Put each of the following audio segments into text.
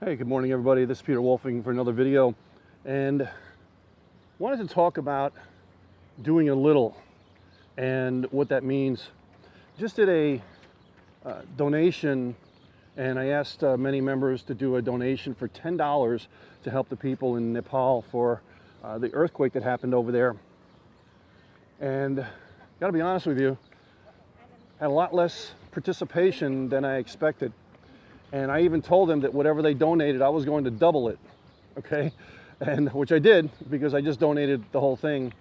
Hey, good morning everybody. This is Peter Wolfing for another video, and wanted to talk about doing a little and what that means. Just did a donation, and I asked many members to do a donation for $10 to help the people in Nepal for the earthquake that happened over there. And gotta be honest with you, had a lot less participation than I expected. And I even told them that whatever they donated, I was going to double it, okay? And which I did, because I just donated the whole thing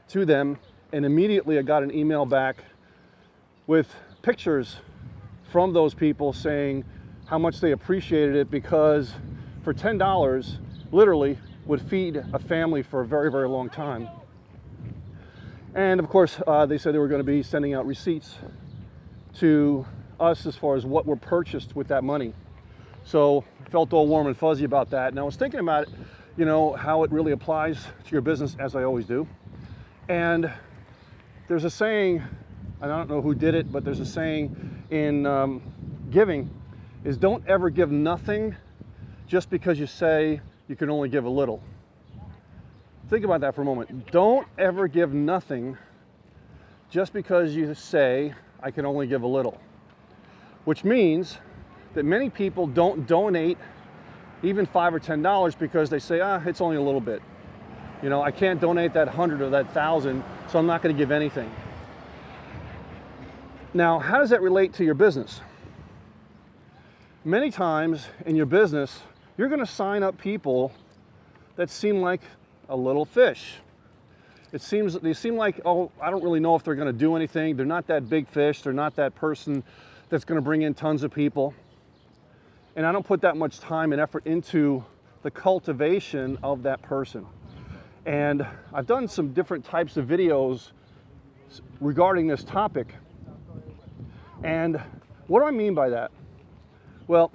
to them. And immediately I got an email back with pictures from those people saying how much they appreciated it, because for $10, literally would feed a family for a very, very long time. And of course, they said they were going to be sending out receipts to us as far as what were purchased with that money. So I felt all warm and fuzzy about that. And I was thinking about it, you know, how it really applies to your business, as I always do. And there's a saying, I don't know who did it, but there's a saying in giving, is don't ever give nothing just because you say you can only give a little. Think about that for a moment. Don't ever give nothing just because you say I can only give a little. Which means that many people don't donate even $5 or $10 because they say, it's only a little bit. You know, I can't donate that 100 or that 1,000, so I'm not going to give anything. Now, how does that relate to your business? Many times in your business, you're going to sign up people that seem like a little fish. They seem like, oh, I don't really know if they're going to do anything. They're not that big fish. They're not that person that's going to bring in tons of people. And I don't put that much time and effort into the cultivation of that person. And I've done some different types of videos regarding this topic. And what do I mean by that? Well,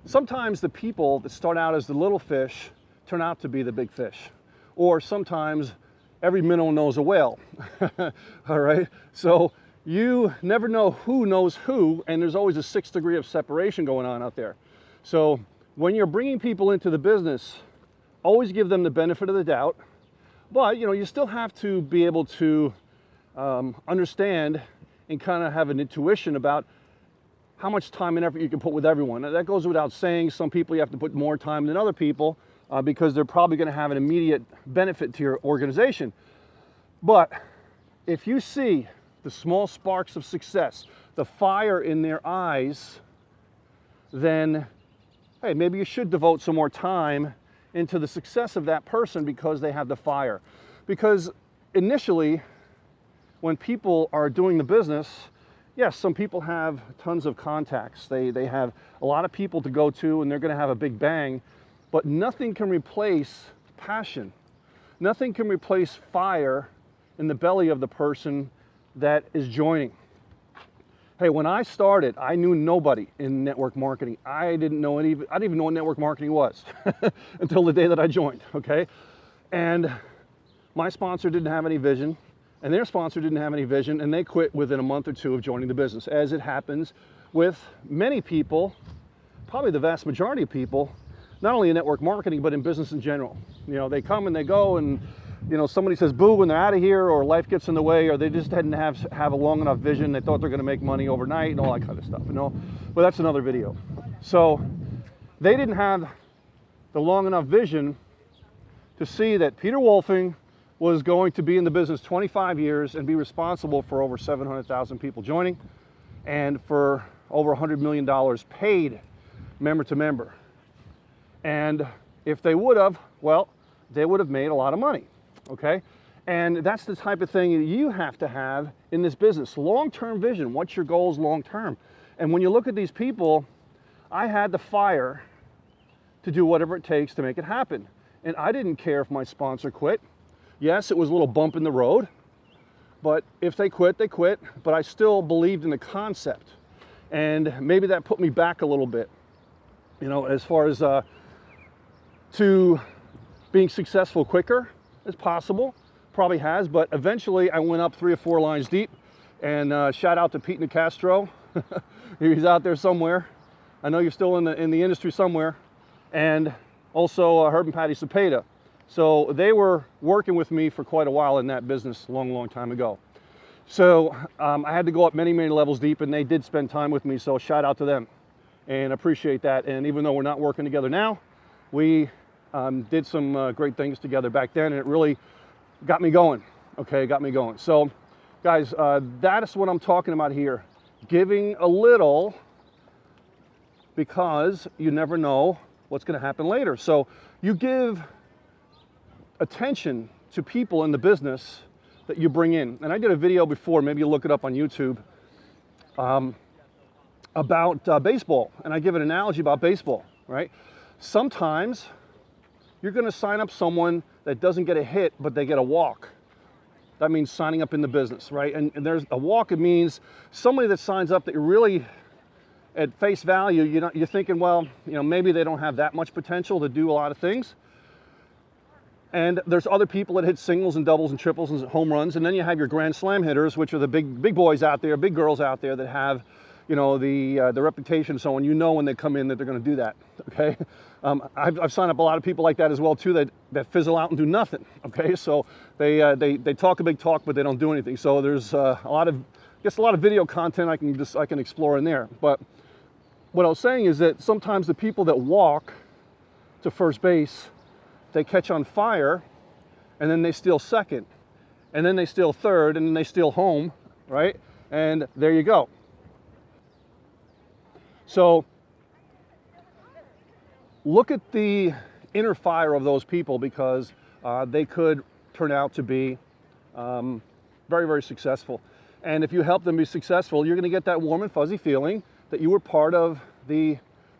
sometimes the people that start out as the little fish turn out to be the big fish. Or sometimes every minnow knows a whale. All right? So you never know who knows who, and there's always a 6th degree of separation going on out there. So when you're bringing people into the business, always give them the benefit of the doubt. But, you know, you still have to be able to understand and kind of have an intuition about how much time and effort you can put with everyone. Now, that goes without saying. Some people you have to put more time than other people, because they're probably going to have an immediate benefit to your organization. But if you see the small sparks of success, the fire in their eyes, then, hey, maybe you should devote some more time into the success of that person because they have the fire. Because initially, when people are doing the business, yes, some people have tons of contacts. They have a lot of people to go to, and they're going to have a big bang. But nothing can replace passion. Nothing can replace fire in the belly of the person that is joining. Hey, when I started, I knew nobody in network marketing. I didn't even know what network marketing was until the day that I joined, okay? And my sponsor didn't have any vision, and their sponsor didn't have any vision, and they quit within a month or two of joining the business, as it happens with many people, probably the vast majority of people, not only in network marketing, but in business in general. You know, they come and they go, and, you know, somebody says boo and they're out of here, or life gets in the way, or they just didn't have a long enough vision. They thought they're going to make money overnight and all that kind of stuff, you know. But that's another video. So they didn't have the long enough vision to see that Peter Wolfing was going to be in the business 25 years and be responsible for over 700,000 people joining, and for over $100 million paid member to member. And if they would have, well, they would have made a lot of money, okay? And that's the type of thing you have to have in this business. Long-term vision. What's your goals long-term? And when you look at these people, I had the fire to do whatever it takes to make it happen. And I didn't care if my sponsor quit. Yes, it was a little bump in the road, but if they quit, they quit. But I still believed in the concept. And maybe that put me back a little bit, you know, as far as to being successful quicker as possible. Probably has, but eventually I went up 3 or 4 lines deep. And shout out to Pete Nicastro. He's out there somewhere. I know you're still in the industry somewhere. and also Herb and Patty Cepeda. So they were working with me for quite a while in that business a long, long time ago. So I had to go up many, many levels deep, and they did spend time with me, so shout out to them and appreciate that. And even though we're not working together now, we did some great things together back then, and it really got me going, okay, got me going. So guys, that is what I'm talking about here. Giving a little, because you never know what's going to happen later. So you give attention to people in the business that you bring in. And I did a video before, maybe you look it up on YouTube, about baseball. And I give an analogy about baseball, right? Sometimes you're going to sign up someone that doesn't get a hit, but they get a walk. That means signing up in the business, right? And there's a walk, it means somebody that signs up that you really, at face value, you're thinking, well, maybe they don't have that much potential to do a lot of things. And there's other people that hit singles and doubles and triples and home runs. And then you have your grand slam hitters, which are the big boys out there, big girls out there that have, the reputation and so on. When they come in that they're going to do that, okay? I've signed up a lot of people like that as well too, that fizzle out and do nothing, okay? So they talk a big talk, but they don't do anything. So there's a lot of video content I can explore in there. But what I was saying is that sometimes the people that walk to first base, they catch on fire, and then they steal second, and then they steal third, and then they steal home, right? And there you go. So look at the inner fire of those people, because they could turn out to be very, very successful. And if you help them be successful, you're going to get that warm and fuzzy feeling that you were part of the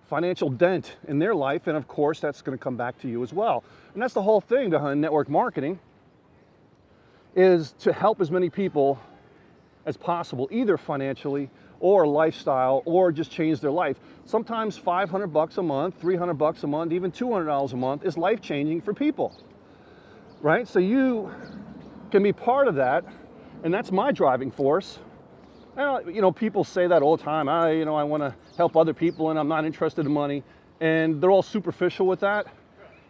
financial dent in their life, and of course that's going to come back to you as well. And that's the whole thing behind network marketing, is to help as many people as possible, either financially or lifestyle, or just change their life. Sometimes $500 a month, $300 a month, even $200 a month is life-changing for people, right? So you can be part of that, and that's my driving force. People say that all the time. I want to help other people, and I'm not interested in money, and they're all superficial with that.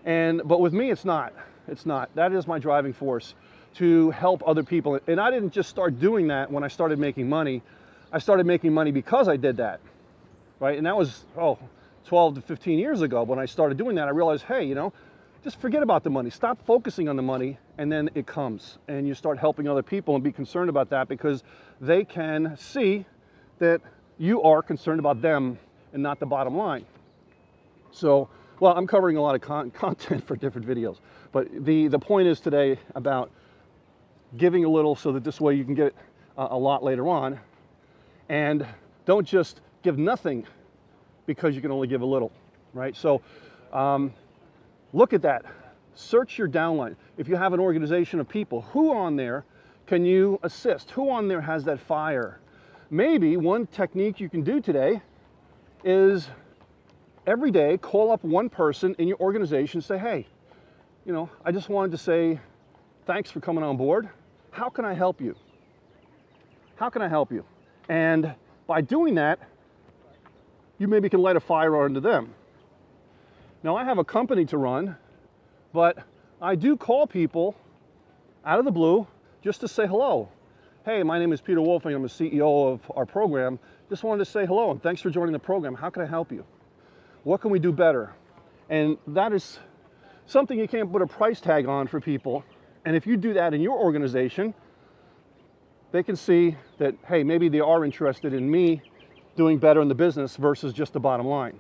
But with me, it's not. It's not. That is my driving force, to help other people. And I didn't just start doing that when I started making money. I started making money because I did that, right? And that was 12 to 15 years ago. When I started doing that, I realized, hey, just forget about the money. Stop focusing on the money, and then it comes. And you start helping other people, and be concerned about that, because they can see that you are concerned about them and not the bottom line. So, well, I'm covering a lot of content for different videos. But the point is today about giving a little, so that this way you can get a lot later on. And don't just give nothing because you can only give a little, right? So look at that. Search your downline. If you have an organization of people, who on there can you assist? Who on there has that fire? Maybe one technique you can do today is every day call up one person in your organization, say, hey, I just wanted to say thanks for coming on board. How can I help you? How can I help you? And by doing that, you maybe can light a fire under them. Now, I have a company to run, but I do call people out of the blue just to say hello. Hey, my name is Peter Wolfing. I'm the CEO of our program. Just wanted to say hello and thanks for joining the program. How can I help you? What can we do better? And that is something you can't put a price tag on for people. And if you do that in your organization, they can see that, hey, maybe they are interested in me doing better in the business versus just the bottom line.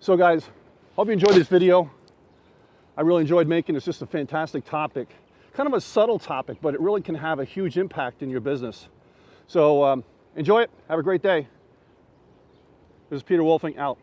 So guys, hope you enjoyed this video. I really enjoyed making it. It's just a fantastic topic. Kind of a subtle topic, but it really can have a huge impact in your business. So enjoy it. Have a great day. This is Peter Wolfing, out.